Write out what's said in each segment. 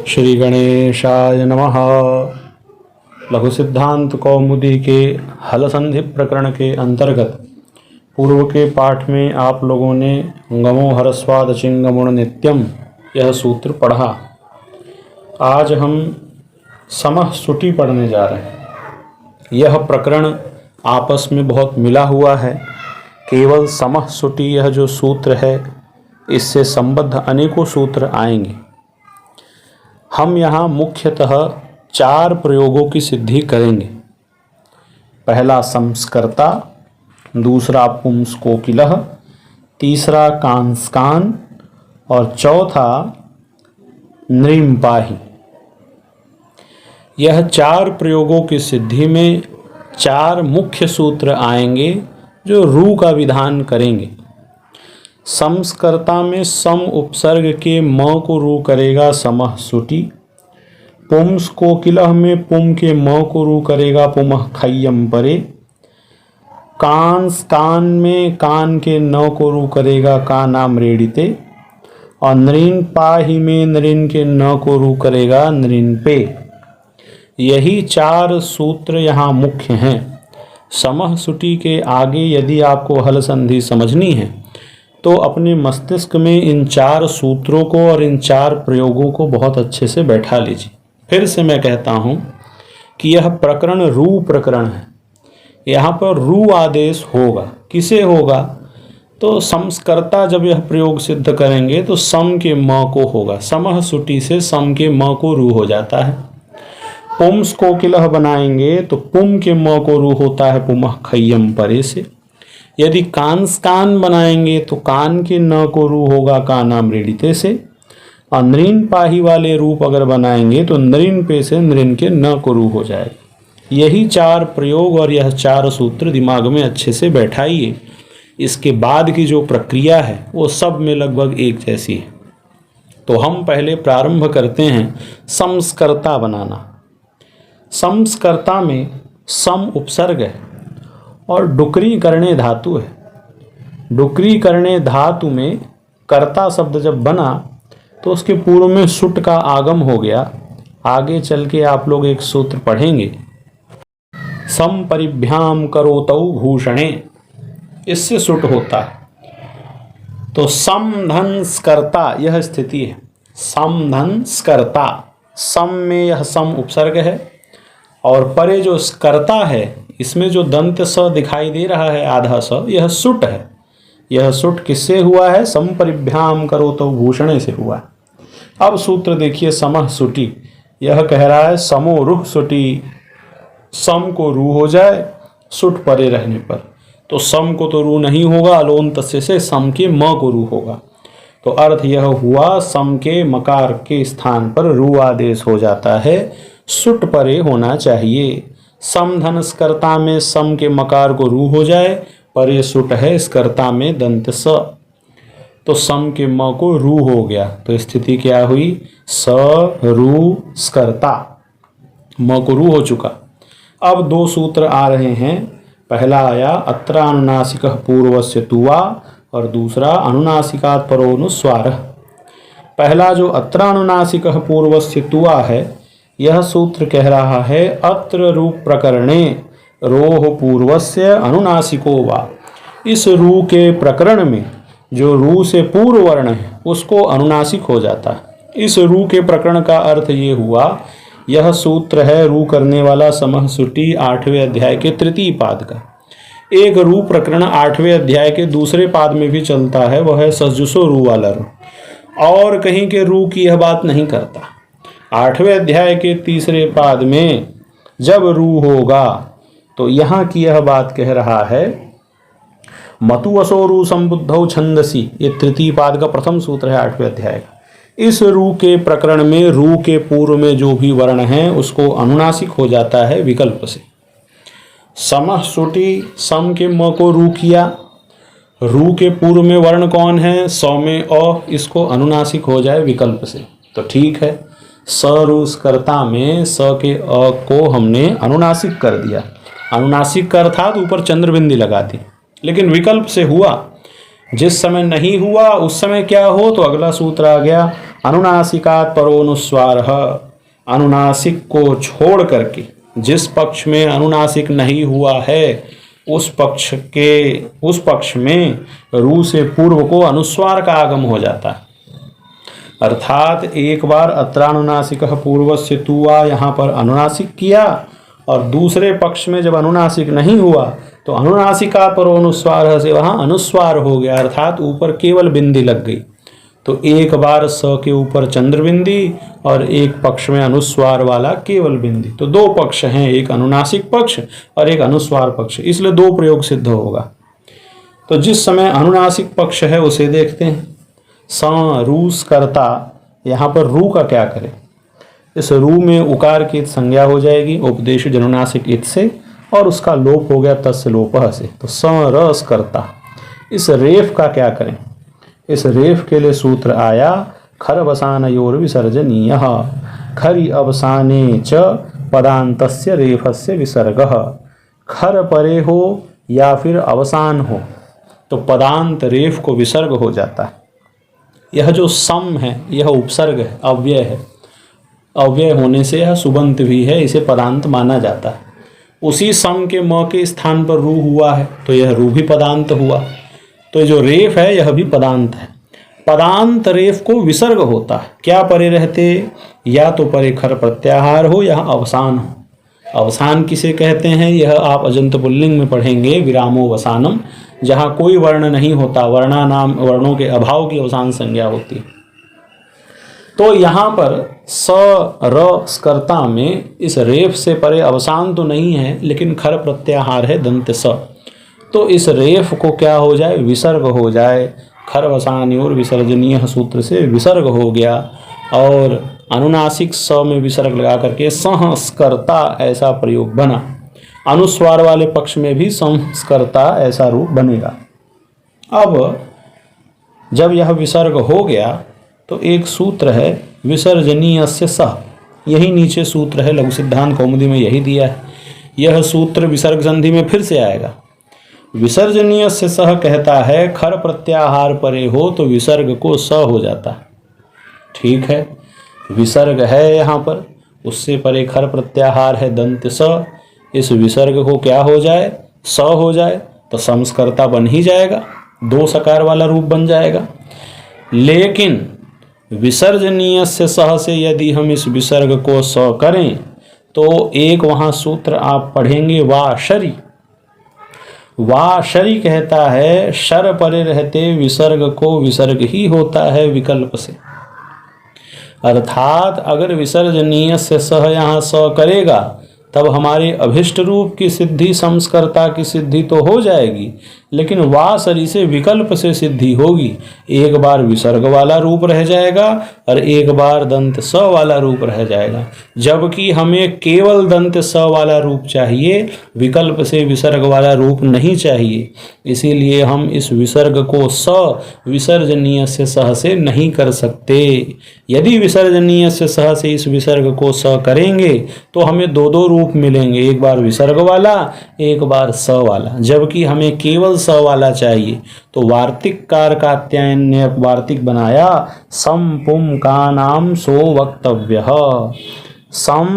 श्री गणेशाय नमः। लघु सिद्धांत कौमुदी के हल संधि प्रकरण के अंतर्गत पूर्व के पाठ में आप लोगों ने गमो हरस्वाद चिंगमुण नित्यम यह सूत्र पढ़ा। आज हम समः सुटी पढ़ने जा रहे हैं। यह प्रकरण आपस में बहुत मिला हुआ है। केवल समः सुटी यह जो सूत्र है इससे संबद्ध अनेकों सूत्र आएंगे। हम यहाँ मुख्यतः 4 प्रयोगों की सिद्धि करेंगे। पहला संस्कर्ता, दूसरा पुंसकोकिलः, तीसरा कांस्कान और चौथा नृम्पाहि। यह 4 प्रयोगों की सिद्धि में 4 मुख्य सूत्र आएंगे जो रू का विधान करेंगे। संस्कर्ता में सम उपसर्ग के म को रू करेगा समः सुटी। पुंसकोकिलः में पुम के म को रू करेगा पुमः खय्यम परे। कांस्कान में कान के न को रू करेगा का नाम रेडिते। और नृम्पाहि में नृन के न को रू करेगा नृन्पे। यही 4 सूत्र यहाँ मुख्य हैं। समः सुटी के आगे यदि आपको हल संधि समझनी है तो अपने मस्तिष्क में इन 4 सूत्रों को और इन 4 प्रयोगों को बहुत अच्छे से बैठा लीजिए। फिर से मैं कहता हूँ कि यह प्रकरण रू प्रकरण है। यहाँ पर रू आदेश होगा। किसे होगा? तो संस्कर्ता जब यह प्रयोग सिद्ध करेंगे तो सम के म को होगा। समः सुटी से सम के म को रू हो जाता है। पुंसकोकिलः बनाएंगे तो पुम के म को रू होता है पुमः खय्यम परे से। यदि कांस्कान बनाएंगे तो कान के न को रू होगा का नाम रेडिते से। और नृम्पाहि वाले रूप अगर बनाएंगे तो नृन्पे से नृन के न को रू हो जाएगा। यही 4 प्रयोग और यह 4 सूत्र दिमाग में अच्छे से बैठाइए। इसके बाद की जो प्रक्रिया है वो सब में लगभग एक जैसी है। तो हम पहले प्रारंभ करते हैं संस्कर्ता बनाना। संस्कर्ता में सम उपसर्ग है और डुकरी करणे धातु है। डुकरी करणे धातु में कर्ता शब्द जब बना तो उसके पूर्व में सुट का आगम हो गया। आगे चल के आप लोग एक सूत्र पढ़ेंगे, सम परिभ्याम करोतौ भूषणे, इससे सुट होता है। तो सम धन स्कर्ता यह स्थिति है। सम धन स्कर्ता, सम में यह सम उपसर्ग है और परे जो स्कर्ता है इसमें जो दंत स दिखाई दे रहा है आधा स, यह सुट है। यह सुट किससे हुआ है? सम परिभ्याम करोतौ भूषणे से हुआ है। अब सूत्र देखिए समः सुटी। यह कह रहा है समो रुह सुटी, सम को रू हो जाए सुट परे रहने पर। तो सम को तो रू नहीं होगा, अलोन तस्य से सम के म को रू होगा। तो अर्थ यह हुआ सम के मकार के स्थान पर रू आदेश हो जाता है, सुट परे होना चाहिए। सम धन स्कर्ता में सम के मकार को रू हो जाए, परे सुट है स्कर्ता में दंत स। तो सम के म को रू हो गया तो स्थिति क्या हुई? स रू स्कर्ता, म को रू हो चुका। अब 2 सूत्र आ रहे हैं। पहला आया अत्र अनुनासिकः पूर्वस्य तुवा और दूसरा अनुनासिकात् परोनुस्वारः। पहला जो अत्र अनुनासिकः पूर्वस्य तुवा है यह सूत्र कह रहा है अत्र रूप प्रकरणे रोह पूर्वस्य अनुनासिको वा। इस रू के प्रकरण में जो रू से पूर्व वर्ण है उसको अनुनासिक हो जाता है। इस रू के प्रकरण का अर्थ ये हुआ, यह सूत्र है रू करने वाला समः सुटी 8वें अध्याय के 3य पाद का। एक रू प्रकरण 8वें अध्याय के 2रे पाद में भी चलता है, वह है सजुसो रू वाला रू। और कहीं के रू की यह बात नहीं करता। 8वें अध्याय के 3रे पाद में जब रू होगा तो यहाँ की यह बात कह रहा है मतु असो रू संबुद्धौ छंदसी। ये 3य पाद का प्रथम सूत्र है 8वें अध्याय का। इस रू के प्रकरण में रू के पूर्व में जो भी वर्ण है उसको अनुनासिक हो जाता है विकल्प से। समः सुटी, सम के म को रू किया। रू के पूर्व में वर्ण कौन है? स में अ, इसको अनुनासिक हो जाए विकल्प से तो ठीक है। स रू स्कर्ता में स के अ को हमने अनुनासिक कर दिया। अनुनासिक का अर्थात ऊपर चंद्रबिंदी लगा दी, लेकिन विकल्प से हुआ। जिस समय नहीं हुआ उस समय क्या हो? तो अगला सूत्र आ गया अनुनासिकात् परोनुस्वारः, अनुनासिक को छोड़ करके जिस पक्ष में अनुनासिक नहीं हुआ है उस पक्ष में रू से पूर्व को अनुस्वार का आगम हो जाता है। अर्थात एक बार अत्रानुनासिकः पूर्वस्य तुवा यहाँ पर अनुनासिक किया और दूसरे पक्ष में जब अनुनासिक नहीं हुआ तो अनुनासिका परोनुस्वार से वहाँ अनुस्वार हो गया, अर्थात ऊपर केवल बिंदी लग गई। तो एक बार स के ऊपर चंद्र बिंदी और एक पक्ष में अनुस्वार वाला केवल बिंदी, तो दो पक्ष हैं, एक अनुनासिक पक्ष और एक अनुस्वार पक्ष, इसलिए दो प्रयोग सिद्ध होगा। तो जिस समय अनुनासिक पक्ष है उसे देखते हैं। स रूस कर्ता, यहाँ पर रू का क्या करें, इस रू में उकार की संज्ञा हो जाएगी उपदेश जनुनासिक इत से और उसका लोप हो गया तस्य लोपः से, तो स रस कर्ता। इस रेफ का क्या करें, इस रेफ के लिए सूत्र आया खर अवसानयोर विसर्जनीय, खरि अवसाने च पदान्तस्य रेफस्य विसर्गः। खर परे हो या फिर अवसान हो तो पदांत रेफ को विसर्ग हो जाता है। यह जो सम है यह उपसर्ग है, अव्यय है, अव्यय होने से यह सुबंत भी है, इसे पदांत माना जाता है। उसी सम के म के स्थान पर रू हुआ है तो यह रू भी पदांत हुआ। तो जो रेफ है यह भी पदांत है। पदांत रेफ को विसर्ग होता है, क्या परे रहते, या तो परे खर प्रत्याहार हो या अवसान हो। अवसान किसे कहते हैं यह आप अजंत पुल्लिंग में पढ़ेंगे, विरामो वसानम, जहाँ कोई वर्ण नहीं होता, वर्णों के अभाव की अवसान संज्ञा होती है। तो यहाँ पर स र स्कर्ता में इस रेफ से परे अवसान तो नहीं है लेकिन खर प्रत्याहार है दंत स, तो इस रेफ को क्या हो जाए, विसर्ग हो जाए। खर वसान्योर विसर्जनीय सूत्र से विसर्ग हो गया और अनुनासिक स में विसर्ग लगा करके संस्कर्ता ऐसा प्रयोग बना। अनुस्वार वाले पक्ष में भी संस्कर्ता ऐसा रूप बनेगा। अब जब यह विसर्ग हो गया तो एक सूत्र है विसर्जनीयस्य सः, यही नीचे सूत्र है, लघु सिद्धांत कौमुदी में यही दिया है। यह सूत्र विसर्ग संधि में फिर से आएगा। विसर्जनीयस्य सः कहता है खर प्रत्याहार परे हो तो विसर्ग को स हो जाता है। ठीक है, विसर्ग है यहाँ पर, उससे परे खर प्रत्याहार है दंत स, इस विसर्ग को क्या हो जाए, स हो जाए तो संस्कर्ता बन ही जाएगा, दो सकार वाला रूप बन जाएगा। लेकिन विसर्जनीय से सह से यदि हम इस विसर्ग को स करें तो एक वहाँ सूत्र आप पढ़ेंगे वाशरी। वाशरी कहता है शर परे रहते विसर्ग को विसर्ग ही होता है विकल्प से। अर्थात अगर विसर्जनीय से सह यहाँ स करेगा तब हमारे अभिष्ट रूप की सिद्धि, संस्कर्ता की सिद्धि तो हो जाएगी, लेकिन वासरी से विकल्प से सिद्धि होगी। एक बार विसर्ग वाला रूप रह जाएगा और एक बार दंत स वाला रूप रह जाएगा, जबकि हमें केवल दंत स वाला रूप चाहिए, विकल्प से विसर्ग वाला रूप नहीं चाहिए। इसीलिए हम इस विसर्ग को स विसर्जनीय से सह से नहीं कर सकते। यदि विसर्जनीय से सह से इस विसर्ग को स करेंगे तो हमें दो दो रूप मिलेंगे, एक बार विसर्ग वाला एक बार स वाला, जबकि हमें केवल स वाला चाहिए। तो वार्तिक कार कात्यायन ने वार्तिक बनाया सम पुम का नाम सो वक्तव्य। सम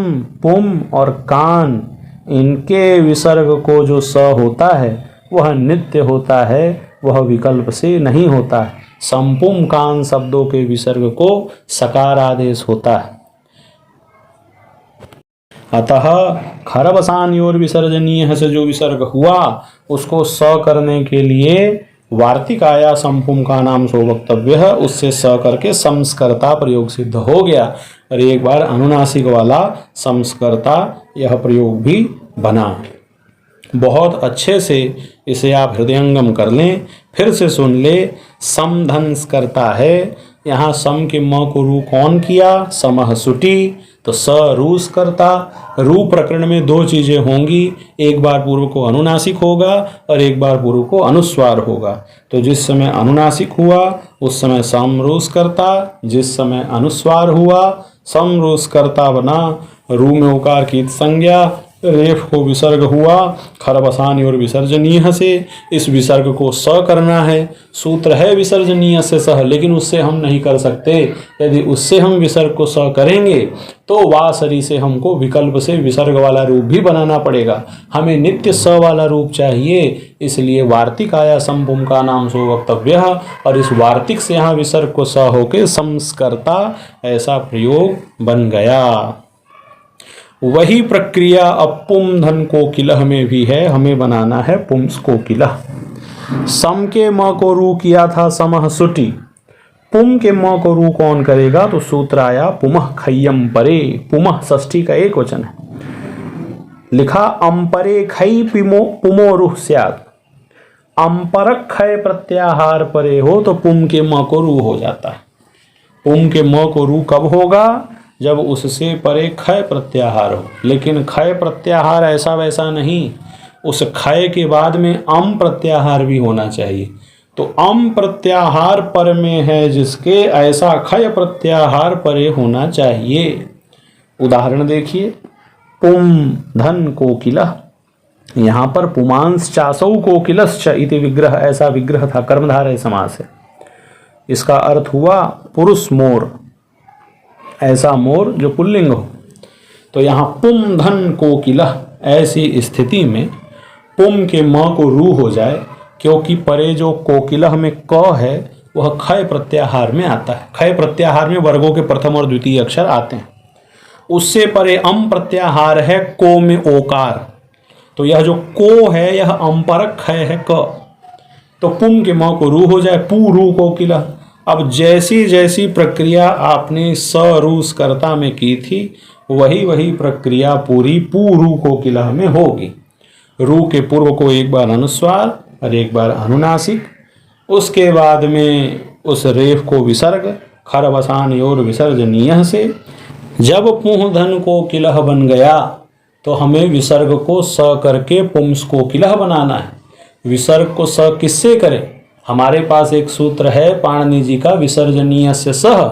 पुम और कान इनके विसर्ग को जो स होता है वह नित्य होता है, वह विकल्प से नहीं होता है। संपुम कान शब्दों के विसर्ग को सकार आदेश होता है। अतः खरवसान्योर विसर्जनीय से जो विसर्ग हुआ उसको स करने के लिए वार्तिक आया संपुम का नाम सो वक्तव्य है, उससे स करके संस्कर्ता प्रयोग सिद्ध हो गया और एक बार अनुनासिक वाला संस्कर्ता यह प्रयोग भी बना। बहुत अच्छे से इसे आप हृदयंगम कर लें, फिर से सुन ले। सम धंस करता है, यहाँ सम के म को रू कौन किया, समह सुटी, तो स रूस करता। रू प्रकरण में दो चीजें होंगी, एक बार पूर्व को अनुनासिक होगा और एक बार पूर्व को अनुस्वार होगा। तो जिस समय अनुनासिक हुआ उस समय सम रूस करता, जिस समय अनुस्वार हुआ सम रूस करता बना। रू में उकार की संज्ञा रेफ को विसर्ग हुआ खरबसानी और विसर्जनीय से, इस विसर्ग को स करना है। सूत्र है विसर्जनीय से सह, लेकिन उससे हम नहीं कर सकते। यदि उससे हम विसर्ग को स करेंगे तो वासरी से हमको विकल्प से विसर्ग वाला रूप भी बनाना पड़ेगा। हमें नित्य स वाला रूप चाहिए, इसलिए वार्तिक आया संपुम का नाम सो वक्तव्य, और इस वार्तिक से यहाँ विसर्ग को स होके संस्कर्ता ऐसा प्रयोग बन गया। वही प्रक्रिया अब पुम धन कोकिलह में भी है, हमें बनाना है पुम्स कोकिलह। सम के म को रू किया था समह सुटी, पुम के म को रू कौन करेगा? तो सूत्र आया पुमः खय्यम परे। पुमः षष्ठी का एक वचन है, लिखा अम्परे खई पुमो रुह स्यात्। अम्परक खय प्रत्याहार परे हो तो पुम के म को रू हो जाता है। पुम के म को रू कब होगा? जब उससे परे खय प्रत्याहार हो। लेकिन खय प्रत्याहार ऐसा वैसा नहीं, उस खय के बाद में अम प्रत्याहार भी होना चाहिए। तो अम प्रत्याहार पर में है जिसके, ऐसा खय प्रत्याहार परे होना चाहिए। उदाहरण देखिए, पुम धन कोकिलः, यहाँ पर पुमांस चासौ कोकिलश्च इति विग्रह, ऐसा विग्रह था, कर्मधारय समास है। इसका अर्थ हुआ पुरुष मोर, ऐसा मोर जो पुल्लिंग हो। तो यहाँ पुम धन कोकिलः, ऐसी स्थिति में पुम के म को रू हो जाए, क्योंकि परे जो कोकिलह में क है वह खय प्रत्याहार में आता है। खय प्रत्याहार में वर्गों के प्रथम और द्वितीय अक्षर आते हैं। उससे परे अम प्रत्याहार है को में ओकार, तो यह जो को है यह अम्परक खय है क। तो पुम के म को रू हो जाए, पू रू कोकिलह। अब जैसी जैसी प्रक्रिया आपने स रूस कर्ता में की थी, वही वही प्रक्रिया पूरी पू रू कोकिलह में होगी। रू के पूर्व को एक बार अनुस्वार और एक बार अनुनासिक, उसके बाद में उस रेफ को विसर्ग खरबसान और विसर्जनीय से। जब पुह धन को किलह बन गया तो हमें विसर्ग को स करके पुंस को किलह बनाना है। विसर्ग को स किससे करें? हमारे पास एक सूत्र है पाणिनि जी का, विसर्जनीय से सह।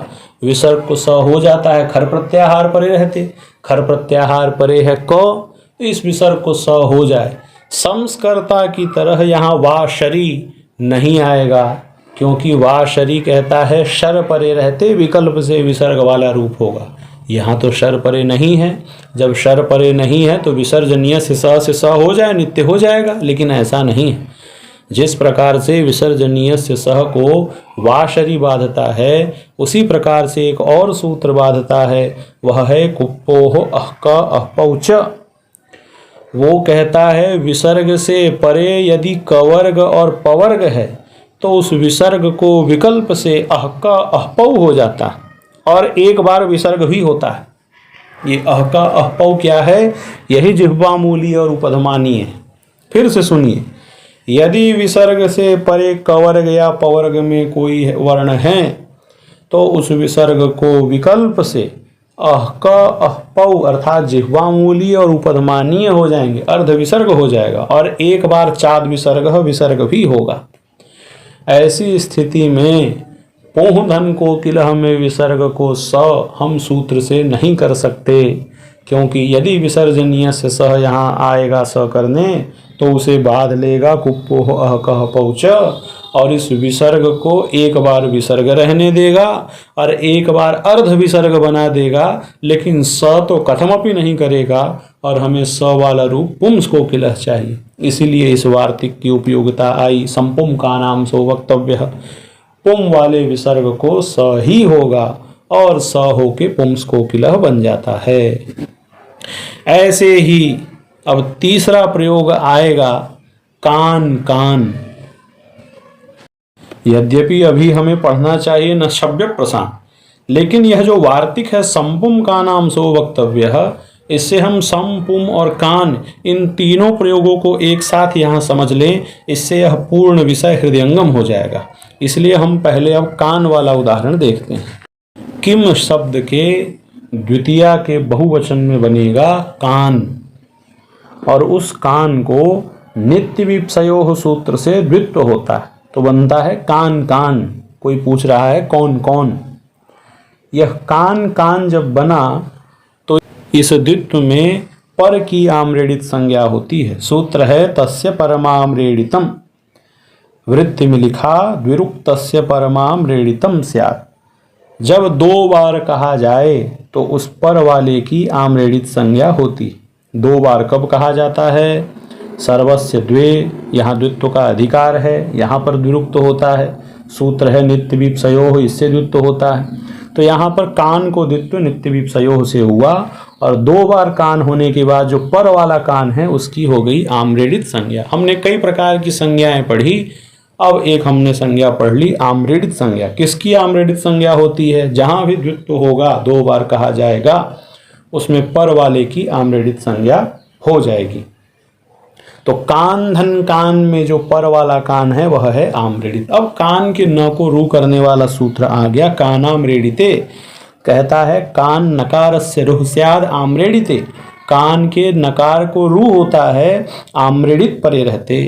विसर्ग को स हो जाता है खर प्रत्याहार परे रहते, खर प्रत्याहार परे है क, इस विसर्ग को स हो जाए। संस्कर्ता की तरह यहाँ वा शरी नहीं आएगा, क्योंकि वा शरी कहता है शर परे रहते विकल्प से विसर्ग वाला रूप होगा। यहाँ तो शर परे नहीं है, जब शर परे नहीं है तो विसर्जनीय से स हो जाए, नित्य हो जाएगा, लेकिन ऐसा नहीं है। जिस प्रकार से विसर्जनीय से सह को वाशरी बाधता है, उसी प्रकार से एक और सूत्र बाधता है, वह है कुप्पोह अहक अहपौच। वो कहता है विसर्ग से परे यदि कवर्ग और पवर्ग है तो उस विसर्ग को विकल्प से अहक अहपौ हो जाता है, और एक बार विसर्ग भी होता है। ये अहक अहपौ क्या है? यही जिह्वा मूली और उपधमानी है। फिर से सुनिए, यदि विसर्ग से परे कवर्ग या पवर्ग में कोई वर्ण है तो उस विसर्ग को विकल्प से अहक अहपौ अर्थात जिह्वामूली और उपधमानीय हो जाएंगे, अर्ध विसर्ग हो जाएगा, और एक बार चाद विसर्ग भी होगा। ऐसी स्थिति में पोह धन को किलह में विसर्ग को स हम सूत्र से नहीं कर सकते, क्योंकि यदि विसर्जनीय से सह यहाँ आएगा स करने तो उसे बाध लेगा कुप्पोह अहकह पौच, और इस विसर्ग को एक बार विसर्ग रहने देगा और एक बार अर्ध विसर्ग बना देगा, लेकिन स तो कथमपि नहीं करेगा, और हमें स वाला रूप पुंस को किलह चाहिए। इसीलिए इस वार्तिक की उपयोगिता आई। संपुम का नाम सो वक्तव्य, पुम वाले विसर्ग को स ही होगा और स होके पुंस को किलह बन जाता है। ऐसे ही अब तीसरा प्रयोग आएगा कान कान। यद्यपि अभी हमें पढ़ना चाहिए न शब्द प्रसाद, लेकिन यह जो वार्तिक है संपुम का नाम सो वक्तव्य है, इससे हम सम पुम और कान इन तीनों प्रयोगों को एक साथ यहाँ समझ लें, इससे यह पूर्ण विषय हृदयंगम हो जाएगा। इसलिए हम पहले अब कान वाला उदाहरण देखते हैं। किम शब्द के द्वितीया के बहुवचन में बनेगा कान, और उस कान को नित्य विपसयोः सूत्र से द्वित्व होता है, तो बनता है कान कान। कोई पूछ रहा है कौन कौन, यह कान कान जब बना तो इस द्वित्व में पर की आम्रेडित संज्ञा होती है। सूत्र है तस्य परमाम्रेडितम, वृत्ति में लिखा द्विरुक्तस्य परमाम्रेडितम स्यात्। जब दो बार कहा जाए तो उस पर वाले की आम्रेडित संज्ञा होती। दो बार कब कहा जाता है? सर्वस्य द्वे, यहाँ द्वित्व का अधिकार है, यहाँ पर द्विरुक्त होता है। सूत्र है नित्य विप्सयोः, इससे द्वित्व होता है। तो यहाँ पर कान को द्वित्व नित्य विप्सयोः से हुआ, और दो बार कान होने के बाद जो पर वाला कान है उसकी हो गई आम्रेडित संज्ञा। हमने कई प्रकार की संज्ञाएं पढ़ी, अब एक हमने संज्ञा पढ़ ली आम्रेडित संज्ञा। किसकी आम्रेडित संज्ञा होती है? जहाँ भी द्वित्व होगा, दो बार कहा जाएगा, उसमें पर वाले की आम्रेडित संज्ञा हो जाएगी। तो कान धन कान में जो पर वाला कान है वह है आम्रेडित। अब कान के न को रू करने वाला सूत्र आ गया, कानाम्रेडिते। कहता है कान नकारस्य रुः स्याद् आम्रेडिते, कान के नकार को रू होता है, आम्रेडित परे रहते।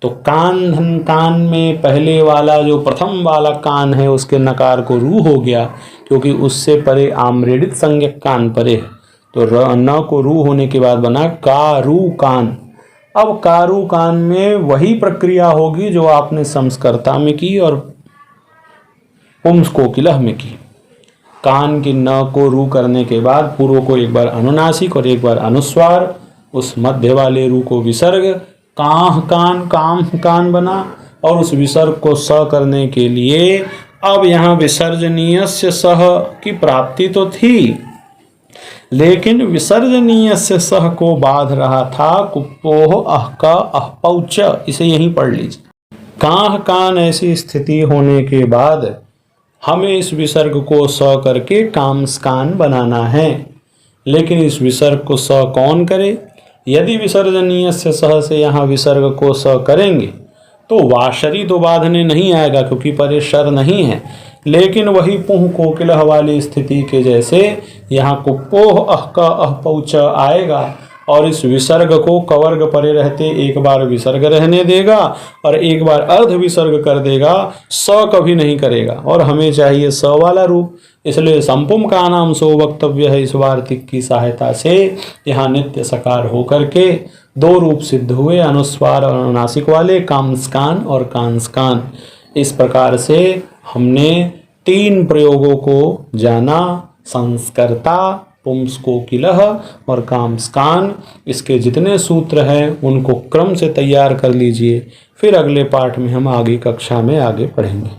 तो कान धन कान में पहले वाला जो प्रथम वाला कान है उसके नकार को रू हो गया, क्योंकि उससे परे आम्रेडित संज्ञक कान परे है। तो न को रू होने के बाद बना कारू कान। अब कारू कान में वही प्रक्रिया होगी जो आपने संस्कर्ता में की और पुंस कोकिलः में की। कान की न को रू करने के बाद पूर्व को एक बार अनुनासिक और एक बार अनुस्वार, उस मध्य वाले रू को विसर्ग, काह कान काम कान बना। और उस विसर्ग को स करने के लिए अब यहाँ विसर्जनीयस्य सह की प्राप्ति तो थी, लेकिन विसर्जनीयस्य सह को बाध रहा था कुप्पोह अह का अह पौच। इसे यहीं पढ़ लीजिए। काह कान ऐसी स्थिति होने के बाद हमें इस विसर्ग को स करके कामस्कान बनाना है, लेकिन इस विसर्ग को स कौन करे? यदि विसर्जनीयस्य सह से यहाँ विसर्ग को स करेंगे तो वाशरी तो बाधने नहीं आएगा, क्योंकि परे शर नहीं है, लेकिन वही पुह कोकिलः वाली स्थिति के जैसे यहाँ कुप्पोह अह का अह पौच आएगा, और इस विसर्ग को कवर्ग परे रहते एक बार विसर्ग रहने देगा और एक बार अर्ध विसर्ग कर देगा, स कभी नहीं करेगा। और हमें चाहिए स वाला रूप, इसलिए संपुम का नाम सो वक्तव्य है। इस वार्तिक की सहायता से यहाँ नित्य सकार होकर के दो रूप सिद्ध हुए, अनुस्वार और अनुनासिक वाले, कामस्कान और कांस्कान। इस प्रकार से हमने तीन प्रयोगों को जाना, संस्कर्ता, पुंस कोकिलः और कामस्कान। इसके जितने सूत्र हैं उनको क्रम से तैयार कर लीजिए, फिर अगले पाठ में हम आगे कक्षा में आगे पढ़ेंगे।